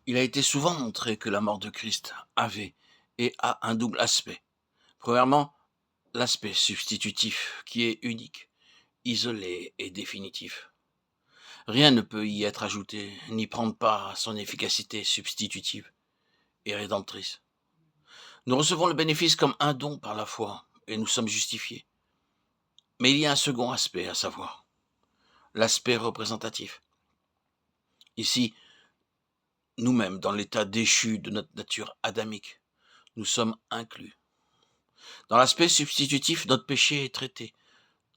Il a été souvent montré que la mort de Christ avait et a un double aspect. Premièrement, l'aspect substitutif, qui est unique, isolé et définitif. Rien ne peut y être ajouté, ni prendre part à son efficacité substitutive et rédemptrice. Nous recevons le bénéfice comme un don par la foi, et nous sommes justifiés. Mais il y a un second aspect, à savoir l'aspect représentatif. Ici, nous-mêmes, dans l'état déchu de notre nature adamique, nous sommes inclus. Dans l'aspect substitutif, notre péché est traité.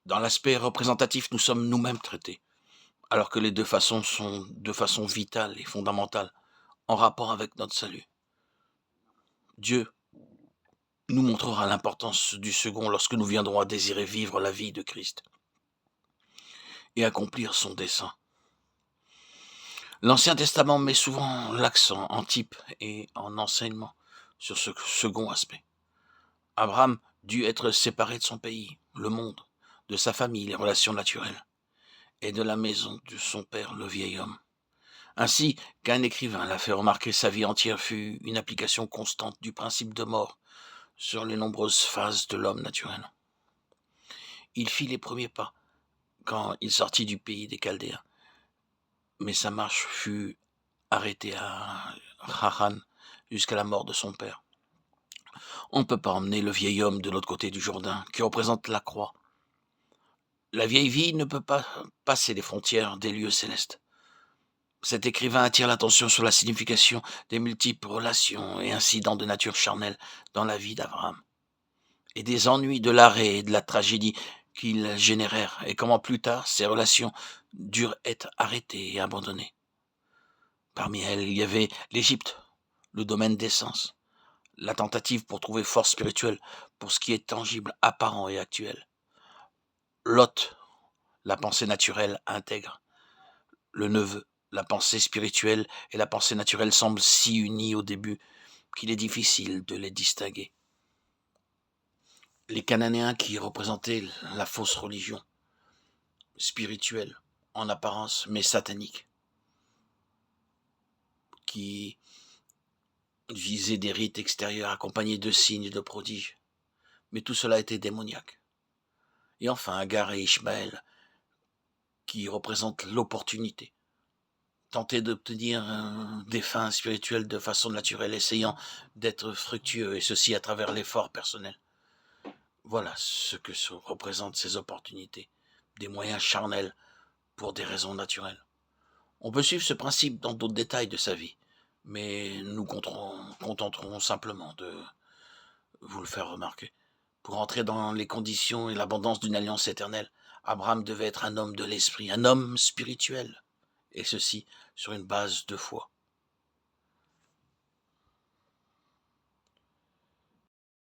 Dans l'aspect représentatif, nous sommes nous-mêmes traités, alors que les deux façons sont de façon vitale et fondamentale, en rapport avec notre salut. Dieu nous montrera l'importance du second lorsque nous viendrons à désirer vivre la vie de Christ et accomplir son dessein. L'Ancien Testament met souvent l'accent en type et en enseignement sur ce second aspect. Abraham dut être séparé de son pays, le monde, de sa famille, les relations naturelles, et de la maison de son père, le vieil homme. Ainsi qu'un écrivain l'a fait remarquer, sa vie entière fut une application constante du principe de mort sur les nombreuses phases de l'homme naturel. Il fit les premiers pas quand il sortit du pays des Chaldéens, mais sa marche fut arrêtée à Haran jusqu'à la mort de son père. On ne peut pas emmener le vieil homme de l'autre côté du Jourdain, qui représente la croix. La vieille vie ne peut pas passer les frontières des lieux célestes. Cet écrivain attire l'attention sur la signification des multiples relations et incidents de nature charnelle dans la vie d'Abraham, et des ennuis de l'arrêt et de la tragédie qu'ils générèrent, et comment plus tard ces relations durent être arrêtées et abandonnées. Parmi elles, il y avait l'Égypte, le domaine des sens, la tentative pour trouver force spirituelle pour ce qui est tangible, apparent et actuel. Lot, la pensée naturelle intègre. Le neveu, la pensée spirituelle et la pensée naturelle semblent si unies au début qu'il est difficile de les distinguer. Les Cananéens qui représentaient la fausse religion, spirituelle en apparence mais satanique, qui visaient des rites extérieurs accompagnés de signes et de prodiges, mais tout cela était démoniaque. Et enfin Agar et Ishmaël, qui représentent l'opportunité, tenter d'obtenir des fins spirituelles de façon naturelle, essayant d'être fructueux, et ceci à travers l'effort personnel. Voilà ce que représentent ces opportunités, des moyens charnels pour des raisons naturelles. On peut suivre ce principe dans d'autres détails de sa vie, mais nous contenterons simplement de vous le faire remarquer. Pour entrer dans les conditions et l'abondance d'une alliance éternelle, Abraham devait être un homme de l'esprit, un homme spirituel, et ceci sur une base de foi.